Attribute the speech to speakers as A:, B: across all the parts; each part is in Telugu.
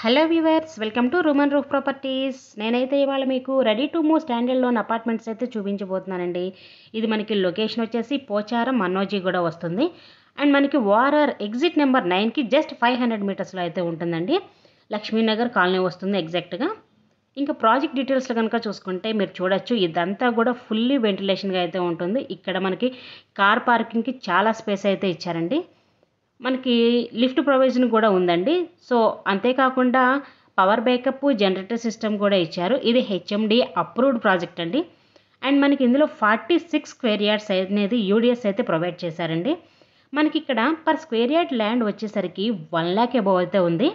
A: Hello viewers, welcome to room and roof properties. నేనైతే ఇవాళ మీకు ready to move standalone apartments అయితే చూపించబోతున్నానండి. ఇది మనకి లొకేషన్ వచ్చేసి పోచారం మన్నోజీగూడ వస్తుంది. అండ్ మనకి వారర్ ఎగ్జిట్ నెంబర్ 9కి జస్ట్ 500 మీటర్స్లో అయితే ఉంటుందండి. లక్ష్మీనగర్ కాలనీ వస్తుంది ఎగ్జాక్ట్గా. ఇంకా ప్రాజెక్ట్ డీటెయిల్స్లో కనుక చూసుకుంటే మీరు చూడొచ్చు, ఇదంతా కూడా ఫుల్లీ వెంటిలేషన్గా అయితే ఉంటుంది. ఇక్కడ మనకి కార్ పార్కింగ్కి చాలా స్పేస్ అయితే ఇచ్చారండి. మనకి లిఫ్ట్ ప్రొవిజన్ కూడా ఉందండి. సో అంతేకాకుండా పవర్ బ్యాకప్ జనరేటర్ సిస్టమ్ కూడా ఇచ్చారు. ఇది హెచ్ఎండి అప్రూవ్డ్ ప్రాజెక్ట్ అండి. అండ్ మనకి ఇందులో 46 స్క్వేర్ యార్డ్స్ అనేది యూడిఎస్ అయితే ప్రొవైడ్ చేశారండి. మనకి ఇక్కడ పర్ స్క్వేర్ యార్డ్ ల్యాండ్ వచ్చేసరికి 1 lakh అబౌవ్ అయితే ఉంది.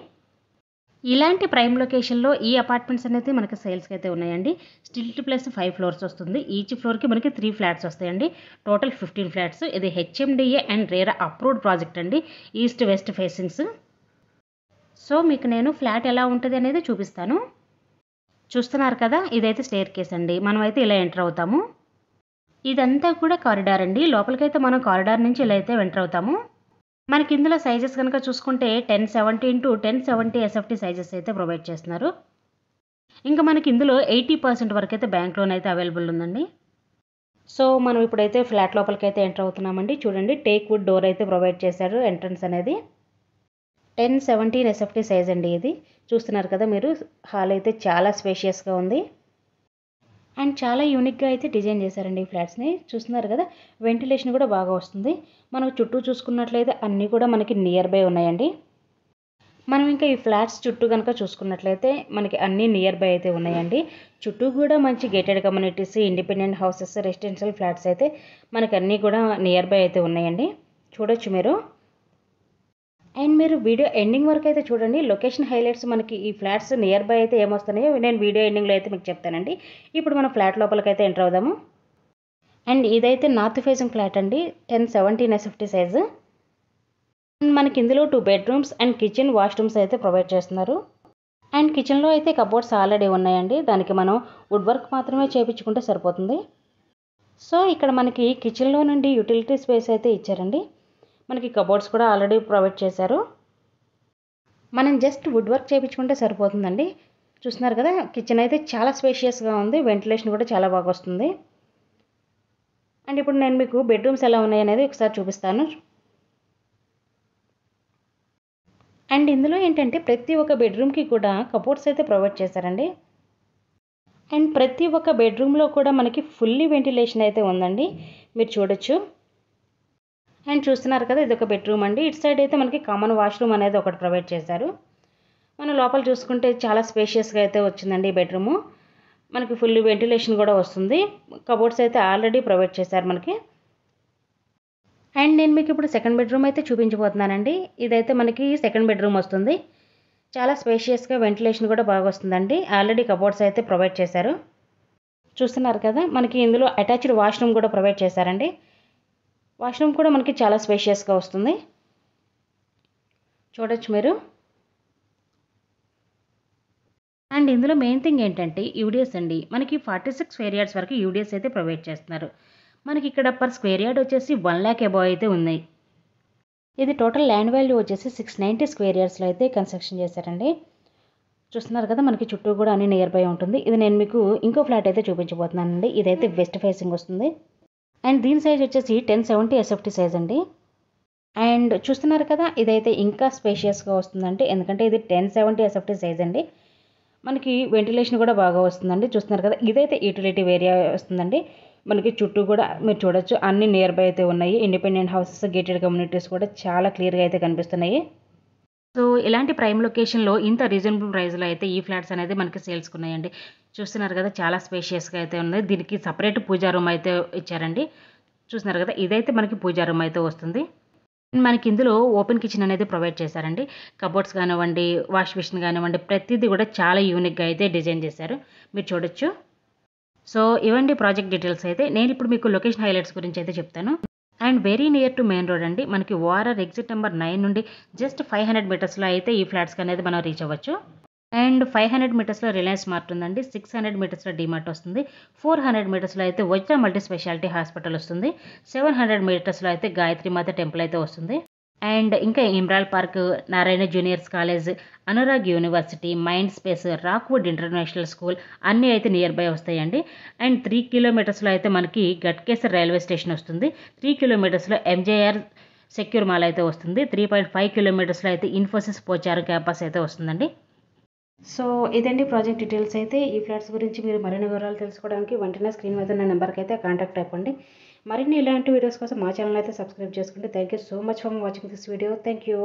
A: ఇలాంటి ప్రైమ్ లొకేషన్లో ఈ అపార్ట్మెంట్స్ అనేది మనకి సేల్స్కి అయితే ఉన్నాయండి. స్టిల్ట్ ప్లస్ 5 ఫ్లోర్స్ వస్తుంది. ఈచ్ ఫ్లోర్కి మనకి 3 ఫ్లాట్స్ వస్తాయండి. Total 15 flats. ఇది HMDA and RERA approved project అండి, ఈస్ట్ వెస్ట్ ఫేసింగ్స్. సో మీకు నేను ఫ్లాట్ ఎలా ఉంటుంది అనేది చూపిస్తాను. చూస్తున్నారు కదా, ఇదైతే స్టేర్ కేస్ అండి. మనం అయితే ఇలా ఎంటర్ అవుతాము. ఇదంతా కూడా కారిడార్ అండి. లోపలికైతే మనం కారిడార్ నుంచి ఇలా అయితే ఎంటర్ అవుతాము. మనకి ఇందులో సైజెస్ కనుక చూసుకుంటే 1070 × 1070 ఎస్ఎఫ్టీ సైజెస్ అయితే ప్రొవైడ్ చేస్తున్నారు. ఇంకా మనకి ఇందులో 80% వరకు అయితే బ్యాంక్ లోన్ అయితే అవైలబుల్ ఉందండి. సో మనం ఇప్పుడైతే ఫ్లాట్ లోపలికి అయితే ఎంటర్ అవుతున్నామండి. చూడండి, టేక్ వుడ్ డోర్ అయితే ప్రొవైడ్ చేశారు. ఎంట్రన్స్ అనేది 1070 ఎస్ఎఫ్టీ సైజ్ అండి. ఇది చూస్తున్నారు కదా మీరు. హాల్ అయితే చాలా స్పేషియస్గా ఉంది అండ్ చాలా యూనిక్గా అయితే డిజైన్ చేశారండి ఈ ఫ్లాట్స్ని. చూస్తున్నారు కదా, వెంటిలేషన్ కూడా బాగా వస్తుంది. మనకు చుట్టూ చూసుకున్నట్లయితే అన్నీ కూడా మనకి నియర్ బై ఉన్నాయండి. మనం ఇంకా ఈ ఫ్లాట్స్ చుట్టూ కనుక చూసుకున్నట్లయితే మనకి అన్నీ నియర్ బై అయితే ఉన్నాయండి. చుట్టూ కూడా మంచి gated communities, independent houses, residential flats అయితే మనకి అన్నీ కూడా నియర్ బై అయితే ఉన్నాయండి. చూడొచ్చు మీరు. అండ్ మీరు వీడియో ఎండింగ్ వరకు అయితే చూడండి. లొకేషన్ హైలైట్స్ మనకి ఈ ఫ్లాట్స్ నియర్ బై అయితే ఏమొస్తున్నాయో నేను వీడియో ఎండింగ్లో అయితే మీకు చెప్తానండి. ఇప్పుడు మనం ఫ్లాట్ లోపలికి అయితే ఎంటర్ అవుదాము. అండ్ ఇదైతే నార్త్ ఫేసింగ్ ఫ్లాట్ అండి, 1070 ఎస్ఎఫ్టీ సైజు. మనకి ఇందులో 2 బెడ్రూమ్స్ అండ్ కిచెన్, వాష్రూమ్స్ అయితే ప్రొవైడ్ చేస్తున్నారు. అండ్ కిచెన్లో అయితే కబోర్డ్స్ ఆల్రెడీ ఉన్నాయండి. దానికి మనం వుడ్ వర్క్ మాత్రమే చేయించుకుంటే సరిపోతుంది. సో ఇక్కడ మనకి కిచెన్లో నుండి యూటిలిటీ స్పేస్ అయితే ఇచ్చారండి. మనకి కబోర్డ్స్ కూడా ఆల్రెడీ ప్రొవైడ్ చేశారు. మనం జస్ట్ వుడ్ వర్క్ చేయించుకుంటే సరిపోతుందండి. చూస్తున్నారు కదా, కిచెన్ అయితే చాలా స్పేషియస్గా ఉంది. వెంటిలేషన్ కూడా చాలా బాగా వస్తుంది. అండ్ ఇప్పుడు నేను మీకు బెడ్రూమ్స్ ఎలా ఉన్నాయి అనేది ఒకసారి చూపిస్తాను. అండ్ ఇందులో ఏంటంటే ప్రతి ఒక్క బెడ్రూమ్కి కూడా కబోర్డ్స్ అయితే ప్రొవైడ్ చేశారండి. అండ్ ప్రతి ఒక్క బెడ్రూమ్లో కూడా మనకి ఫుల్లీ వెంటిలేషన్ అయితే ఉందండి, మీరు చూడొచ్చు. అండ్ చూస్తున్నారు కదా, ఇది ఒక బెడ్రూమ్ అండి. ఇటు సైడ్ అయితే మనకి కామన్ వాష్రూమ్ అనేది ఒకటి ప్రొవైడ్ చేశారు. మనం లోపల చూసుకుంటే చాలా స్పేషియస్గా అయితే వచ్చిందండి ఈ బెడ్రూము. మనకి ఫుల్ వెంటిలేషన్ కూడా వస్తుంది. కబోర్డ్స్ అయితే ఆల్రెడీ ప్రొవైడ్ చేశారు మనకి. అండ్ నేను మీకు ఇప్పుడు సెకండ్ బెడ్రూమ్ అయితే చూపించబోతున్నానండి. ఇదైతే మనకి సెకండ్ బెడ్రూమ్ వస్తుంది. చాలా స్పేషియస్గా వెంటిలేషన్ కూడా బాగా వస్తుందండి. ఆల్రెడీ కబోర్డ్స్ అయితే ప్రొవైడ్ చేశారు. చూస్తున్నారు కదా, మనకి ఇందులో అటాచ్డ్ వాష్రూమ్ కూడా ప్రొవైడ్ చేశారండి. వాష్రూమ్ కూడా మనకి చాలా స్పేషియస్గా వస్తుంది. చూడొచ్చు మీరు. అండ్ ఇందులో మెయిన్ థింగ్ ఏంటంటే యూడిఎస్ అండి. మనకి 46 స్క్వేర్ యార్డ్స్ వరకు యూడిఎస్ అయితే ప్రొవైడ్ చేస్తున్నారు. మనకి ఇక్కడ పర్ స్క్వేర్ యార్డ్ వచ్చేసి 1 lakh అబౌవ్ అయితే ఉన్నాయి. ఇది టోటల్ ల్యాండ్ వాల్యూ వచ్చేసి 690 స్క్వేర్ యార్డ్స్లో అయితే కన్స్ట్రక్షన్ చేశారండి. చూస్తున్నారు కదా, మనకి చుట్టూ కూడా అన్ని నియర్ బై ఉంటుంది. ఇది నేను మీకు ఇంకో ఫ్లాట్ అయితే చూపించబోతున్నానండి. ఇదైతే వెస్ట్ ఫేసింగ్ వస్తుంది. అండ్ దీని సైజ్ వచ్చేసి 1070 ఎస్ఎఫ్టీ సైజ్ అండి. అండ్ చూస్తున్నారు కదా, ఇదైతే ఇంకా స్పేషియస్గా వస్తుందండి. ఎందుకంటే ఇది 1070 ఎస్ఎఫ్టీ సైజ్ అండి. మనకి వెంటిలేషన్ కూడా బాగా వస్తుందండి. చూస్తున్నారు కదా, ఇదైతే యూటిలిటీ ఏరియా వస్తుందండి. మనకి చుట్టూ కూడా మీరు చూడొచ్చు అన్ని నియర్ బై అయితే ఉన్నాయి. ఇండిపెండెంట్ హౌసెస్, గేటెడ్ కమ్యూనిటీస్ కూడా చాలా క్లియర్గా అయితే కనిపిస్తున్నాయి. సో ఇలాంటి ప్రైమ్ లొకేషన్లో ఇంత రీజనబుల్ ప్రైస్లో అయితే ఈ ఫ్లాట్స్ అనేది మనకి సేల్స్కి ఉన్నాయండి. చూస్తున్నారు కదా, చాలా స్పేషియస్గా అయితే ఉంది. దీనికి సపరేట్ పూజా రూమ్ అయితే ఇచ్చారండి. చూస్తున్నారు కదా, ఇదైతే మనకి పూజా రూమ్ అయితే వస్తుంది. మనకి ఇందులో ఓపెన్ కిచెన్ అనేది ప్రొవైడ్ చేశారండి. కబోర్డ్స్ కానివ్వండి, వాష్ మిషన్ కానివ్వండి, ప్రతిదీ కూడా చాలా యూనిక్గా అయితే డిజైన్ చేశారు, మీరు చూడొచ్చు. సో ఇవండి ప్రాజెక్ట్ డీటెయిల్స్ అయితే. నేను ఇప్పుడు మీకు లొకేషన్ హైలైట్స్ గురించి అయితే చెప్తాను. And very near to main road అండి. మనకి వారర్ ఎగ్జిట్ నెంబర్ 9 నుండి జస్ట్ 500 మీటర్స్లో అయితే ఈ ఫ్లాట్స్కి అనేది మనం రీచ్ అవ్వచ్చు. అండ్ 500 మీటర్స్లో రిలయన్స్ మార్ట్ ఉందండి. 600 మీటర్స్లో డీమార్ట్ వస్తుంది. 400 మీటర్స్లో అయితే వజ్ర మల్టీ స్పెషాలిటీ హాస్పిటల్ వస్తుంది. 700 మీటర్స్లో అయితే గాయత్రి మాత టెంపుల్ అయితే వస్తుంది. అండ్ ఇంకా Emerald Park, Narayana juniors college, Anurag university, Mind Space, Rockwood international school అన్నీ అయితే నియర్ బై వస్తాయండి. అండ్ 3 కిలోమీటర్స్లో అయితే మనకి గట్కేసర్ రైల్వే స్టేషన్ వస్తుంది. 3 కిలోమీటర్స్లో ఎంజేఆర్ సెక్యూర్ మాల్ అయితే వస్తుంది. 3.5 కిలోమీటర్స్లో అయితే ఇన్ఫోసిస్ పోచారం క్యాంపస్ అయితే వస్తుందండి. సో ఇదండి ప్రాజెక్ట్ డీటెయిల్స్ అయితే. ఈ ఫ్లాట్స్ గురించి మీరు మరిన్ని వివరాలు తెలుసుకోవడానికి వెంటనే స్క్రీన్ మీద ఉన్న నెంబర్కి అయితే కాంటాక్ట్ అయిపోండి. మరిన్ని ఇలాంటి వీడియోస్ కోసం మా ఛానల్ అయితే సబ్స్క్రైబ్ చేసుకోండి. Thank you so much for watching this video. Thank you.